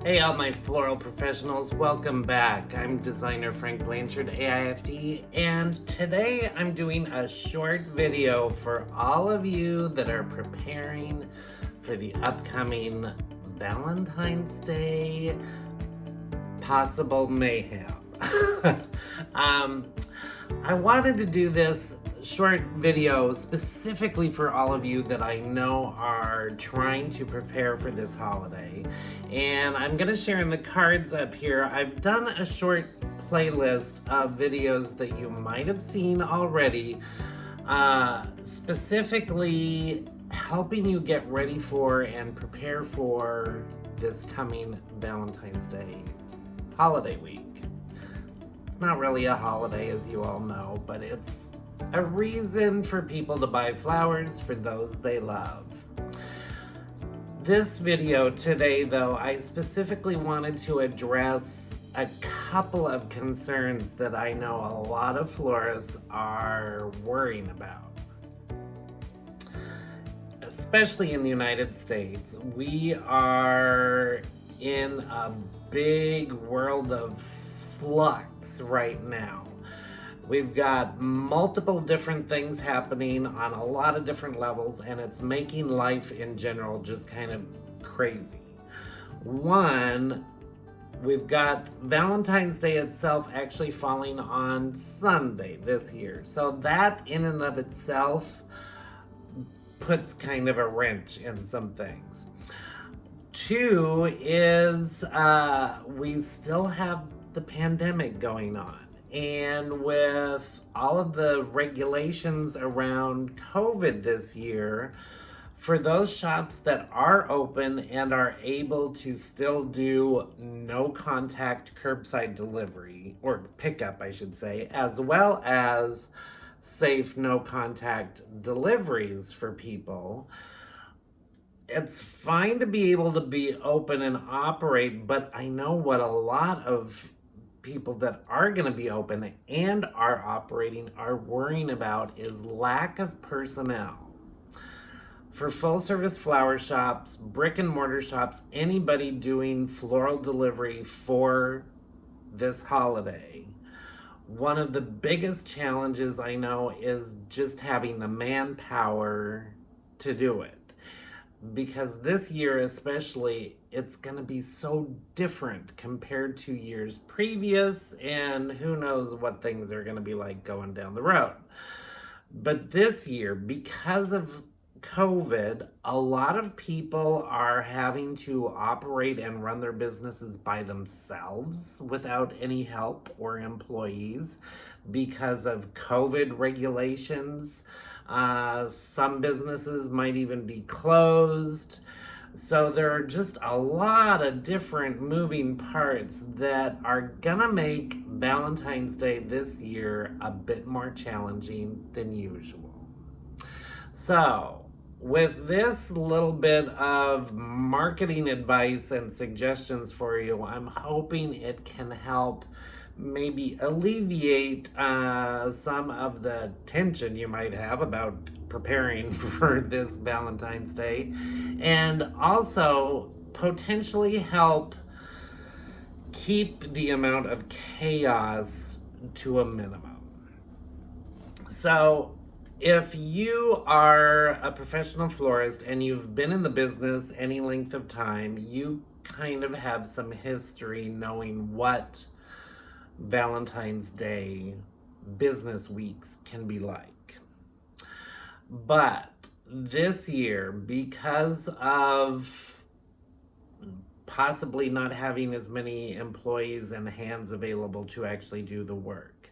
Hey, all my floral professionals, welcome back. I'm designer Frank Blanchard AIFD, and today I'm doing a short video for all of you that are preparing for the upcoming Valentine's Day possible mayhem. I wanted to do this short video specifically for all of you that I know are trying to prepare for this holiday. And I'm going to share in the cards up here. I've done a short playlist of videos that you might have seen already, specifically helping you get ready for and prepare for this coming Valentine's Day holiday week. It's not really a holiday, as you all know, but it's a reason for people to buy flowers for those they love. This video today, though, I specifically wanted to address a couple of concerns that I know a lot of florists are worrying about. Especially in the United States, we are in a big world of flux right now. We've got multiple different things happening on a lot of different levels, and it's making life in general just kind of crazy. One, we've got Valentine's Day itself actually falling on Sunday this year. So that in and of itself puts kind of a wrench in some things. Two is we still have the pandemic going on. And with all of the regulations around COVID this year, for those shops that are open and are able to still do no contact curbside delivery, or pickup, I should say, as well as safe no contact deliveries for people, it's fine to be able to be open and operate, but I know what a lot of people that are going to be open and are operating are worrying about is lack of personnel. For full service flower shops, brick and mortar shops, anybody doing floral delivery for this holiday, one of the biggest challenges I know is just having the manpower to do it. Because this year especially, it's going to be so different compared to years previous, and who knows what things are going to be like going down the road. But this year, because of COVID, a lot of people are having to operate and run their businesses by themselves without any help or employees because of COVID regulations. Some businesses might even be closed. So there are just a lot of different moving parts that are gonna make Valentine's Day this year a bit more challenging than usual. So with this little bit of marketing advice and suggestions for you, I'm hoping it can help maybe alleviate some of the tension you might have about preparing for this Valentine's Day, and also potentially help keep the amount of chaos to a minimum. So if you are a professional florist and you've been in the business any length of time, you kind of have some history knowing what Valentine's Day business weeks can be like. But this year, because of possibly not having as many employees and hands available to actually do the work,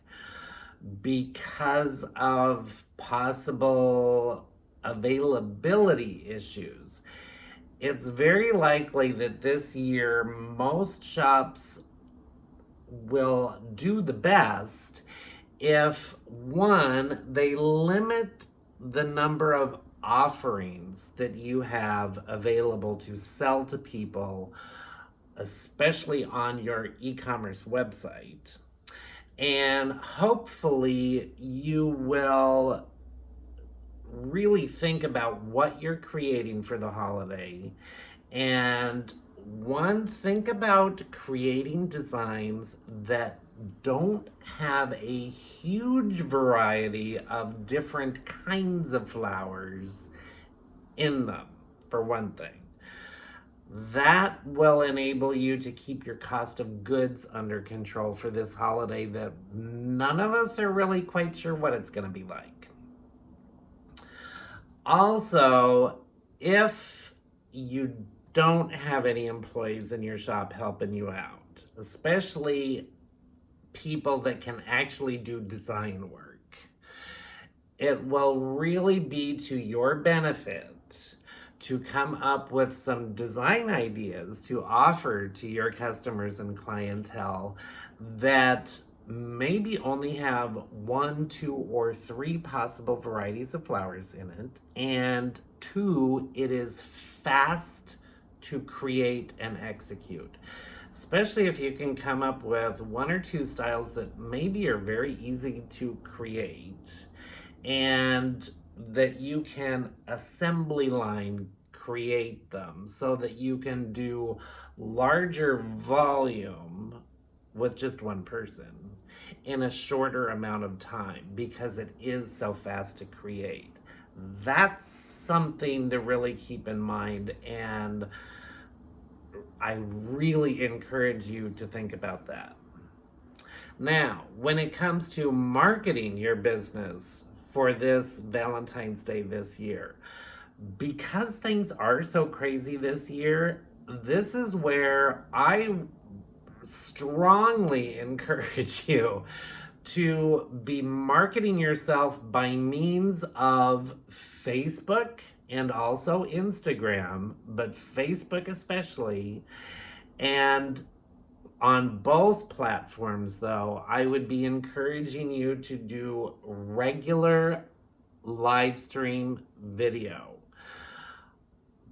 because of possible availability issues, it's very likely that this year most shops will do the best if, one, they limit the number of offerings that you have available to sell to people, especially on your e-commerce website. And hopefully you will really think about what you're creating for the holiday and one, think about creating designs that don't have a huge variety of different kinds of flowers in them, for one thing. That will enable you to keep your cost of goods under control for this holiday that none of us are really quite sure what it's going to be like. Also, if you don't have any employees in your shop helping you out, especially people that can actually do design work, it will really be to your benefit to come up with some design ideas to offer to your customers and clientele that maybe only have 1, 2, or 3 possible varieties of flowers in it, and 2, it is fast to create and execute. Especially if you can come up with 1 or 2 styles that maybe are very easy to create and that you can assembly line create them so that you can do larger volume with just one person in a shorter amount of time because it is so fast to create. That's something to really keep in mind, and I really encourage you to think about that. Now, when it comes to marketing your business for this Valentine's Day this year, because things are so crazy this year, this is where I strongly encourage you to be marketing yourself by means of Facebook and also Instagram, but Facebook especially. And on both platforms, though, I would be encouraging you to do regular live stream video.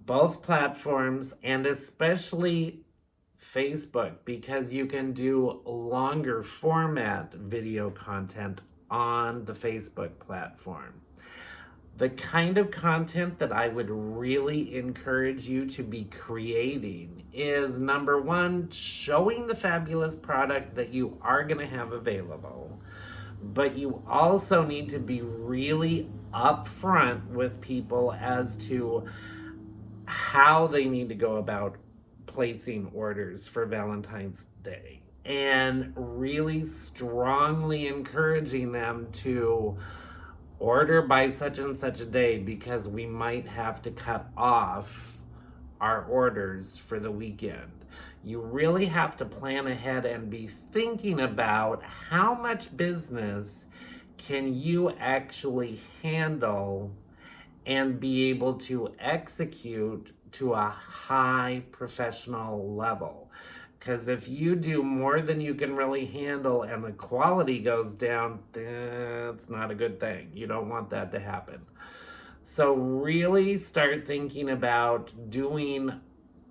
Both platforms, and especially Facebook, because you can do longer format video content on the Facebook platform. The kind of content that I would really encourage you to be creating is, number 1, showing the fabulous product that you are going to have available, but you also need to be really upfront with people as to how they need to go about placing orders for Valentine's Day, and really strongly encouraging them to order by such and such a day because we might have to cut off our orders for the weekend. You really have to plan ahead and be thinking about how much business can you actually handle and be able to execute to a high professional level. Because if you do more than you can really handle and the quality goes down, that's not a good thing. You don't want that to happen. So really start thinking about doing,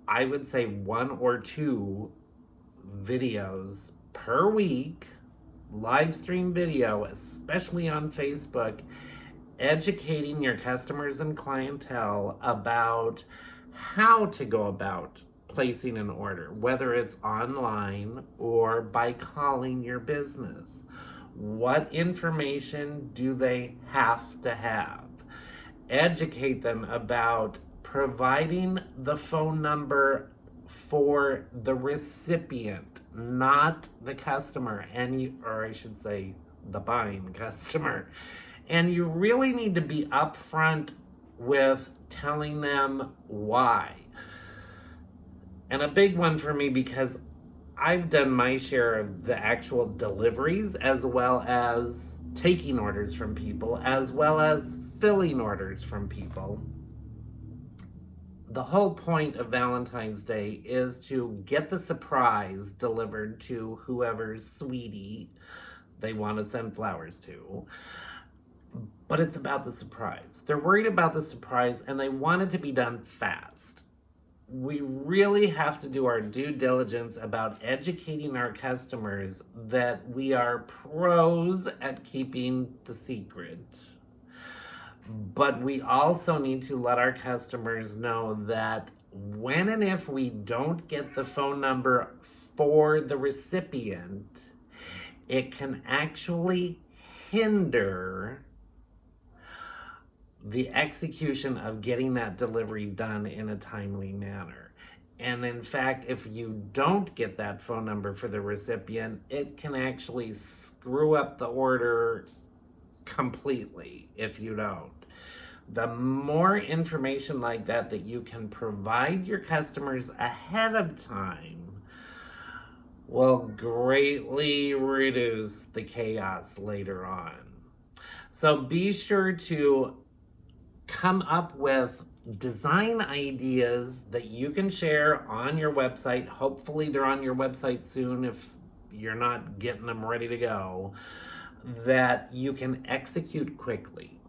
I would say, 1 or 2 videos per week, live stream video, especially on Facebook, educating your customers and clientele about how to go about placing an order, whether it's online or by calling your business. What information do they have to have? Educate them about providing the phone number for the recipient, not the customer, or I should say the buying customer. And you really need to be upfront with telling them why. And a big one for me, because I've done my share of the actual deliveries as well as taking orders from people, as well as filling orders from people. The whole point of Valentine's Day is to get the surprise delivered to whoever's sweetie they want to send flowers to. But it's about the surprise. They're worried about the surprise and they want it to be done fast. We really have to do our due diligence about educating our customers that we are pros at keeping the secret. But we also need to let our customers know that when and if we don't get the phone number for the recipient, it can actually hinder the execution of getting that delivery done in a timely manner. And in fact, if you don't get that phone number for the recipient, it can actually screw up the order completely if you don't. The more information like that you can provide your customers ahead of time will greatly reduce the chaos later on. So be sure to come up with design ideas that you can share on your website. Hopefully they're on your website soon if you're not getting them ready to go, that you can execute quickly,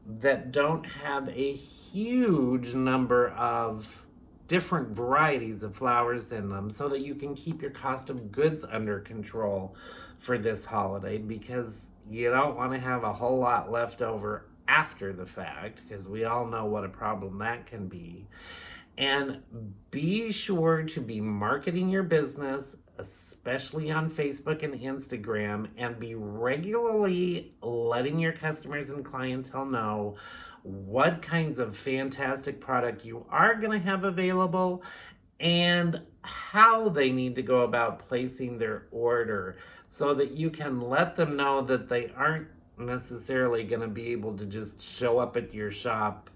that don't have a huge number of different varieties of flowers in them, so that you can keep your cost of goods under control for this holiday, because you don't want to have a whole lot left over after the fact, because we all know what a problem that can be. And be sure to be marketing your business, especially on Facebook and Instagram, and be regularly letting your customers and clientele know what kinds of fantastic product you are going to have available and how they need to go about placing their order, so that you can let them know that they aren't necessarily going to be able to just show up at your shop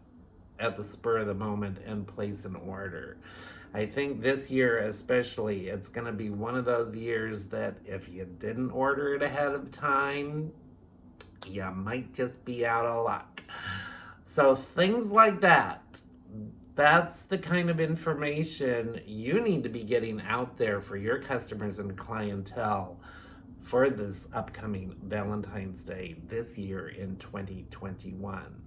at the spur of the moment and place an order. I think this year especially, it's going to be one of those years that if you didn't order it ahead of time, you might just be out of luck. So things like that, that's the kind of information you need to be getting out there for your customers and clientele for this upcoming Valentine's Day this year in 2021.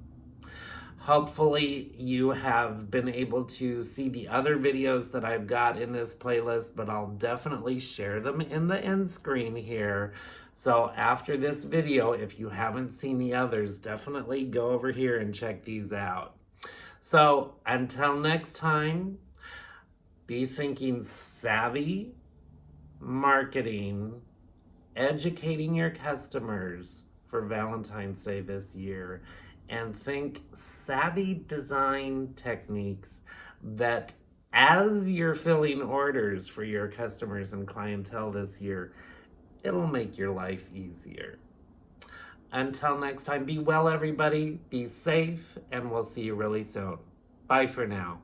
Hopefully you have been able to see the other videos that I've got in this playlist, but I'll definitely share them in the end screen here. So after this video, if you haven't seen the others, definitely go over here and check these out. So until next time, be thinking savvy marketing, educating your customers for Valentine's Day this year, and think savvy design techniques that, as you're filling orders for your customers and clientele this year, it'll make your life easier. Until next time, be well, everybody, be safe, and we'll see you really soon. Bye for now.